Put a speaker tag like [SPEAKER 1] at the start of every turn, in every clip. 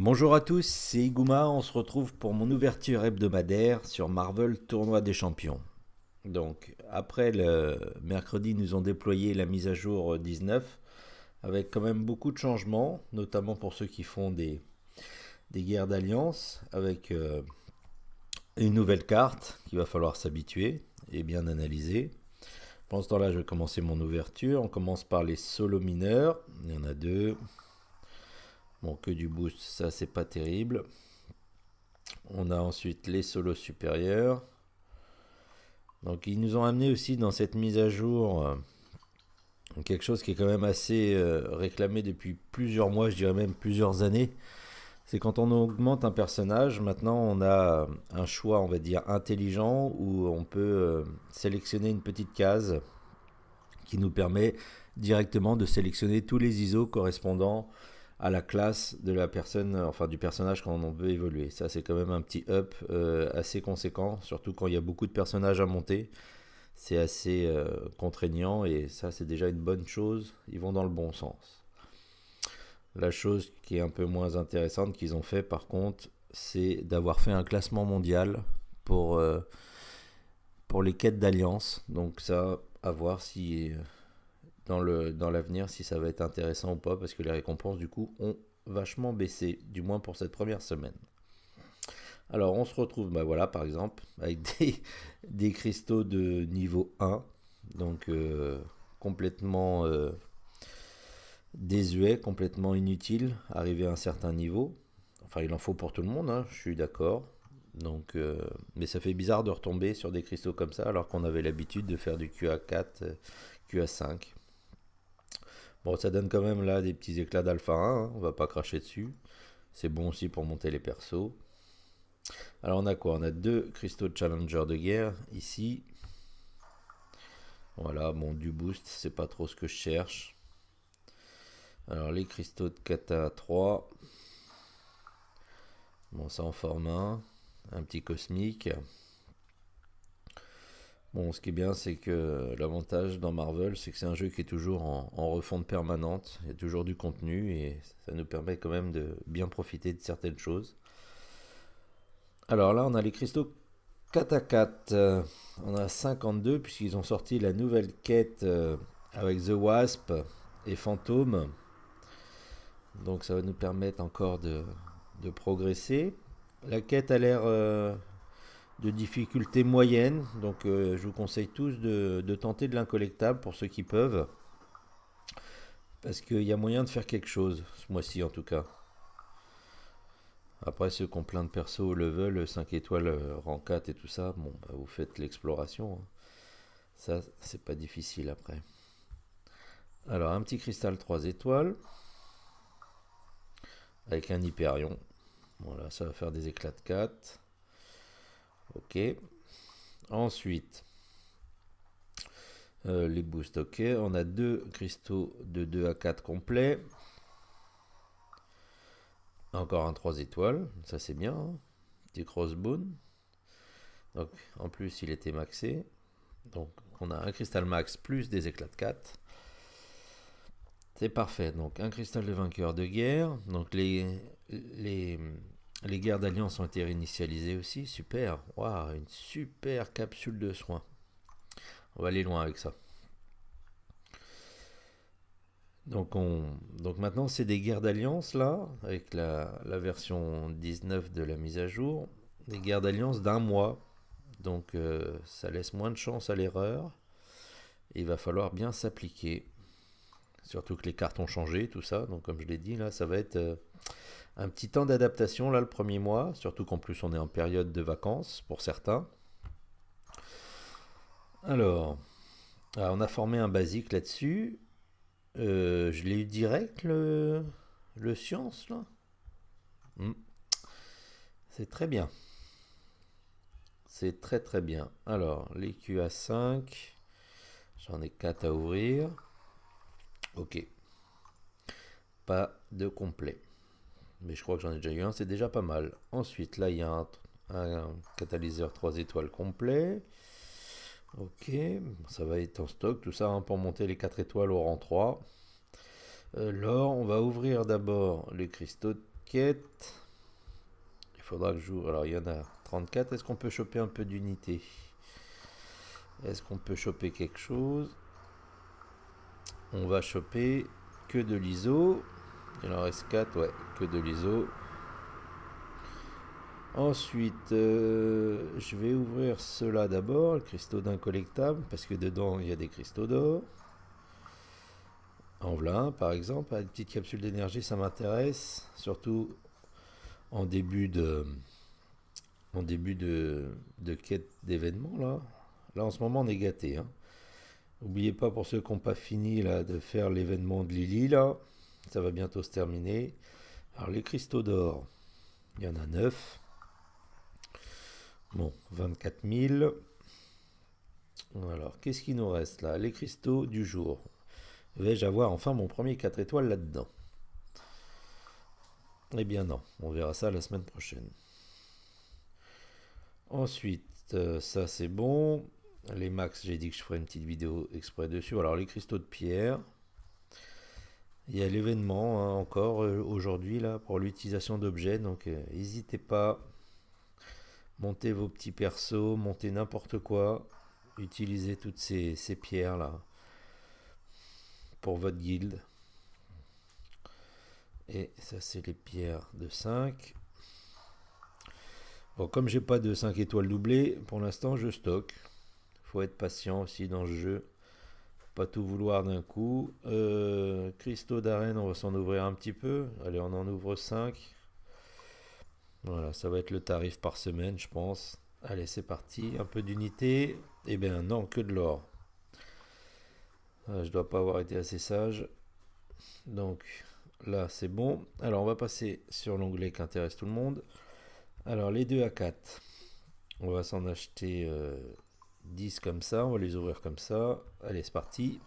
[SPEAKER 1] Bonjour à tous, c'est Iguma, on se retrouve pour mon ouverture hebdomadaire sur Marvel Tournoi des Champions. Donc après le mercredi, nous ont déployé la mise à jour 19 avec quand même beaucoup de changements, notamment pour ceux qui font des guerres d'alliance avec une nouvelle carte qu'il va falloir s'habituer et bien analyser. Pendant ce temps-là, je vais commencer mon ouverture. On commence par les solos mineurs, il y en a deux. Bon, que du boost, ça c'est pas terrible. On a ensuite les solos supérieurs. Donc ils nous ont amené aussi dans cette mise à jour quelque chose qui est quand même assez réclamé depuis plusieurs mois, je dirais même plusieurs années. C'est quand on augmente un personnage, maintenant on a un choix, on va dire, intelligent où on peut sélectionner une petite case qui nous permet directement de sélectionner tous les ISO correspondant à la classe de la personne, enfin du personnage quand on veut évoluer. Ça c'est quand même un petit up assez conséquent, surtout quand il y a beaucoup de personnages à monter. C'est assez contraignant et ça c'est déjà une bonne chose, ils vont dans le bon sens. La chose qui est un peu moins intéressante qu'ils ont fait par contre, c'est d'avoir fait un classement mondial pour, euh, pour les quêtes d'alliance. Donc ça, à voir si dans l'avenir si ça va être intéressant ou pas, parce que les récompenses du coup ont vachement baissé, du moins pour cette première semaine. Alors on se retrouve, bah voilà, par exemple, avec des cristaux de niveau 1, donc complètement désuet, complètement inutile, arrivé à un certain niveau. Enfin, il en faut pour tout le monde, hein, je suis d'accord. Donc, mais ça fait bizarre de retomber sur des cristaux comme ça, alors qu'on avait l'habitude de faire du QA4, QA5. Bon, ça donne quand même là des petits éclats d'alpha 1, hein, on va pas cracher dessus. C'est bon aussi pour monter les persos. Alors on a quoi? On a deux cristaux de Challenger de guerre ici. Voilà, bon, du boost, c'est pas trop ce que je cherche. Alors les cristaux de Kata 3. Bon, ça en forme un petit cosmique. Bon, ce qui est bien, c'est que l'avantage dans Marvel, c'est que c'est un jeu qui est toujours en refonte permanente. Il y a toujours du contenu et ça nous permet quand même de bien profiter de certaines choses. Alors là, on a les cristaux Katakat. On a 52 puisqu'ils ont sorti la nouvelle quête avec The Wasp et Fantôme. Donc ça va nous permettre encore de progresser. La quête a l'air de difficulté moyenne, donc je vous conseille tous de tenter de l'incollectable pour ceux qui peuvent, parce qu'il y a moyen de faire quelque chose, ce mois-ci en tout cas. Après ceux qui ont plein de persos au level, 5 étoiles, rang 4 et tout ça, bon, bah, vous faites l'exploration, hein. Ça, c'est pas difficile après. Alors, un petit cristal 3 étoiles, avec un Hyperion. Voilà, ça va faire des éclats de 4. Ok. Ensuite, les boosts, ok. On a deux cristaux de 2 à 4 complets. Encore un 3 étoiles, ça c'est bien, hein. Petit crossbone. Donc en plus il était maxé. Donc on a un cristal max plus des éclats de 4. C'est parfait. Donc un cristal de vainqueur de guerre. Donc les, les guerres d'alliance ont été réinitialisées aussi. Super. Waouh, une super capsule de soins. On va aller loin avec ça. Donc maintenant, c'est des guerres d'alliance, là, avec la version 19 de la mise à jour. Des guerres d'alliance d'un mois. Donc ça laisse moins de chance à l'erreur. Il va falloir bien s'appliquer. Surtout que les cartes ont changé, tout ça. Donc comme je l'ai dit, là, ça va être un petit temps d'adaptation, là, le premier mois. Surtout qu'en plus, on est en période de vacances, pour certains. Alors, on a formé un basique là-dessus. Je l'ai eu direct, le science, là. Hmm. C'est très bien. C'est très très bien. Alors, les QA5, j'en ai 4 à ouvrir. Ok, pas de complet. Mais je crois que j'en ai déjà eu un, c'est déjà pas mal. Ensuite, là, il y a un catalyseur 3 étoiles complet. Ok, ça va être en stock, tout ça, hein, pour monter les 4 étoiles au rang 3. L'or, on va ouvrir d'abord les cristaux de quête. Il faudra que j'ouvre. Alors, il y en a 34. Est-ce qu'on peut choper un peu d'unité? Est-ce qu'on peut choper quelque chose? On va choper que de l'ISO. Il en reste 4, ouais, que de l'ISO. Ensuite, je vais ouvrir cela d'abord, le cristaux d'incollectable, parce que dedans, il y a des cristaux d'or. En voilà un, par exemple, une petite capsule d'énergie, ça m'intéresse, surtout en début de quête d'événement, là. Là, en ce moment, on est gâté, hein. N'oubliez pas, pour ceux qui n'ont pas fini là, de faire l'événement de Lily, là, ça va bientôt se terminer. Alors, les cristaux d'or, il y en a 9. Bon, 24 000. Alors, qu'est-ce qui nous reste là? Les cristaux du jour. Vais-je avoir enfin mon premier 4 étoiles là-dedans? Eh bien non, on verra ça la semaine prochaine. Ensuite, ça c'est bon. Les max, j'ai dit que je ferais une petite vidéo exprès dessus. Alors, les cristaux de pierre. Il y a l'événement hein, encore aujourd'hui là pour l'utilisation d'objets. Donc, n'hésitez pas. Montez vos petits persos, montez n'importe quoi. Utilisez toutes ces pierres là pour votre guilde. Et ça c'est les pierres de 5. Bon, comme j'ai pas de 5 étoiles doublées, pour l'instant je stocke. Faut être patient aussi dans ce jeu. Pas tout vouloir d'un coup. Cristaux d'arène, on va s'en ouvrir un petit peu. Allez, on en ouvre 5. Voilà, ça va être le tarif par semaine, je pense. Allez, c'est parti. Un peu d'unité. Eh bien, non, que de l'or. Je dois pas avoir été assez sage. Donc, là, c'est bon. Alors, on va passer sur l'onglet qui intéresse tout le monde. Alors, les 2 à 4. On va s'en acheter 10 comme ça. On va les ouvrir comme ça. Allez, c'est parti.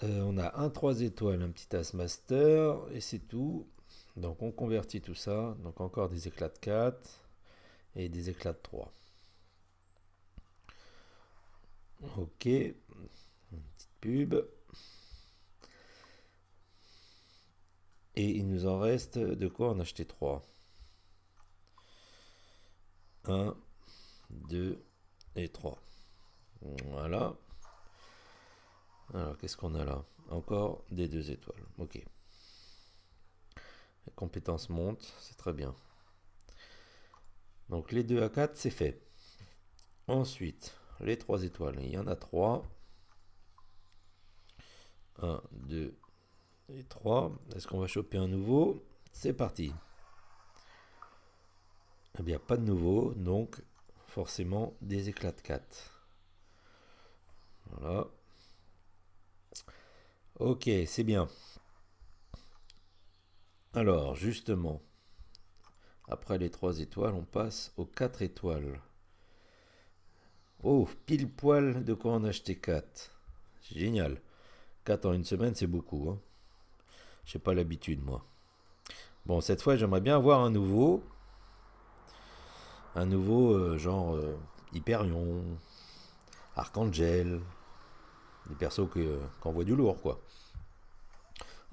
[SPEAKER 1] On a un 3 étoiles, un petit As Master. Et c'est tout. Donc, on convertit tout ça. Donc, encore des éclats de 4. Et des éclats de 3. Ok. Une petite pub. Et il nous en reste de quoi en acheter 3. 1, 2 et 3. Voilà. Alors, qu'est-ce qu'on a là? Encore des 2 étoiles. Ok. Les compétences montent, c'est très bien. Donc, les 2 à 4, c'est fait. Ensuite, les 3 étoiles. Il y en a 3. 1, 2 et 3. Est-ce qu'on va choper un nouveau? C'est parti. Eh bien, pas de nouveau, donc forcément des éclats de 4. Voilà. Ok, c'est bien. Alors, justement, après les 3 étoiles, on passe aux 4 étoiles. Oh, pile poil de quoi en acheter 4. Génial. 4 en une semaine, c'est beaucoup. Hein. J'ai pas l'habitude, moi. Bon, cette fois, j'aimerais bien avoir un nouveau. Un nouveau, genre Hyperion, Archangel. Des persos qu'on voit du lourd, quoi.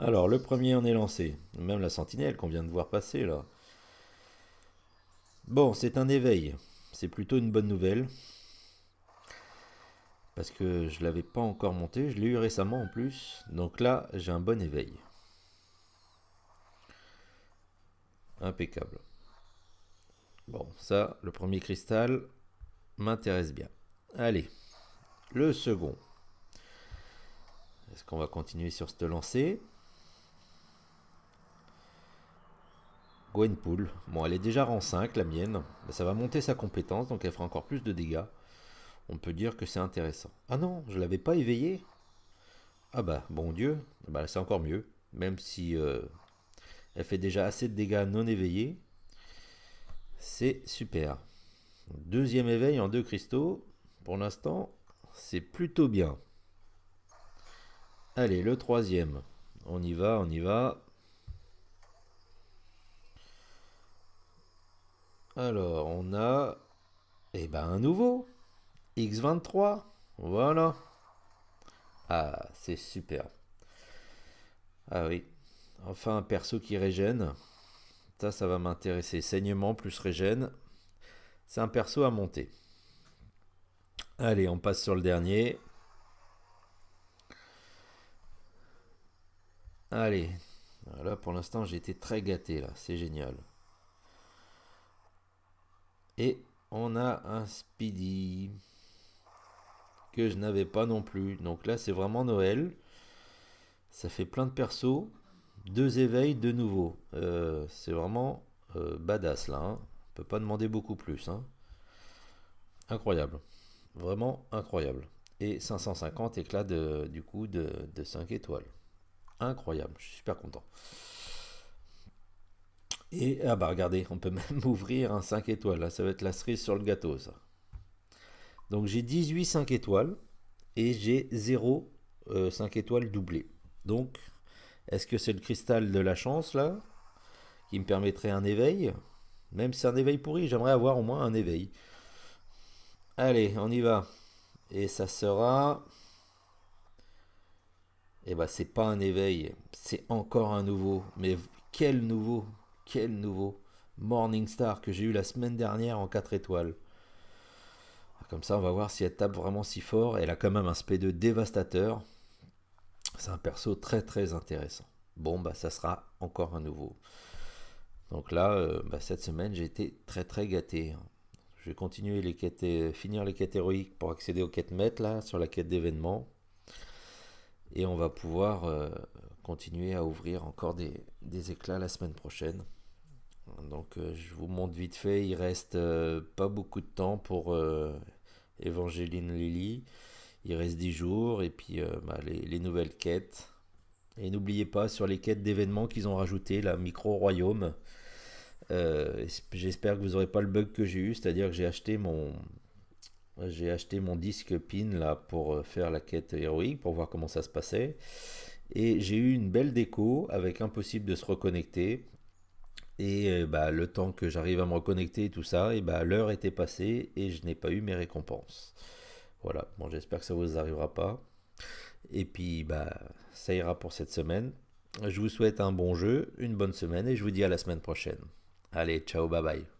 [SPEAKER 1] Alors, le premier en est lancé. Même la sentinelle qu'on vient de voir passer, là. Bon, c'est un éveil. C'est plutôt une bonne nouvelle. Parce que je ne l'avais pas encore monté. Je l'ai eu récemment en plus. Donc là, j'ai un bon éveil. Impeccable. Bon, ça, le premier cristal m'intéresse bien. Allez, le second. Est-ce qu'on va continuer sur cette lancée? Gwenpool. Bon, elle est déjà rang 5, la mienne. Ça va monter sa compétence, donc elle fera encore plus de dégâts. On peut dire que c'est intéressant. Ah non, je l'avais pas éveillée. Ah bah, bon Dieu, bah, c'est encore mieux. Même si elle fait déjà assez de dégâts non éveillés. C'est super. Deuxième éveil en 2 cristaux. Pour l'instant, c'est plutôt bien. Allez, le troisième. On y va, on y va. Alors, on a eh ben, un nouveau. X23. Voilà. Ah, c'est super. Ah oui. Enfin, un perso qui régène. Ça va m'intéresser. Saignement plus régène. C'est un perso à monter. Allez, on passe sur le dernier. Allez. Là, pour l'instant, j'ai été très gâté, là. C'est génial. Et on a un Speedy que je n'avais pas non plus. Donc là, c'est vraiment Noël. Ça fait plein de persos. Deux éveils, deux nouveaux. C'est vraiment badass, là, hein. On peut pas demander beaucoup plus, hein. Incroyable. Vraiment incroyable. Et 550 éclats du coup de 5 étoiles. Incroyable, je suis super content. Et ah bah regardez, on peut même ouvrir un 5 étoiles. Là, ça va être la cerise sur le gâteau, ça. Donc j'ai 18 5 étoiles et j'ai 0 5 étoiles doublées. Donc, est-ce que c'est le cristal de la chance là qui me permettrait un éveil? Même si c'est un éveil pourri, j'aimerais avoir au moins un éveil. Allez, on y va. Et ça sera. Eh ben, c'est pas un éveil, c'est encore un nouveau. Mais quel nouveau? Quel nouveau? Morningstar que j'ai eu la semaine dernière en 4 étoiles. Comme ça, on va voir si elle tape vraiment si fort. Elle a quand même un SP2 dévastateur. C'est un perso très très intéressant. Bon, bah ça sera encore un nouveau. Donc là, cette semaine, j'ai été très très gâté. Je vais continuer les quêtes, finir les quêtes héroïques pour accéder aux quêtes maîtres là, sur la quête d'événements. Et on va pouvoir continuer à ouvrir encore des éclats la semaine prochaine. Donc je vous montre vite fait, il reste pas beaucoup de temps pour Evangeline Lily. Il reste 10 jours et puis les nouvelles quêtes. Et n'oubliez pas sur les quêtes d'événements qu'ils ont rajouté, la micro-royaume. J'espère que vous n'aurez pas le bug que j'ai eu, c'est-à-dire que j'ai acheté mon disque pin là pour faire la quête héroïque, pour voir comment ça se passait. Et j'ai eu une belle déco avec impossible de se reconnecter. Et le temps que j'arrive à me reconnecter et tout ça, et l'heure était passée et je n'ai pas eu mes récompenses. Voilà, bon j'espère que ça vous arrivera pas. Et puis ça ira pour cette semaine. Je vous souhaite un bon jeu, une bonne semaine et je vous dis à la semaine prochaine. Allez, ciao, bye bye.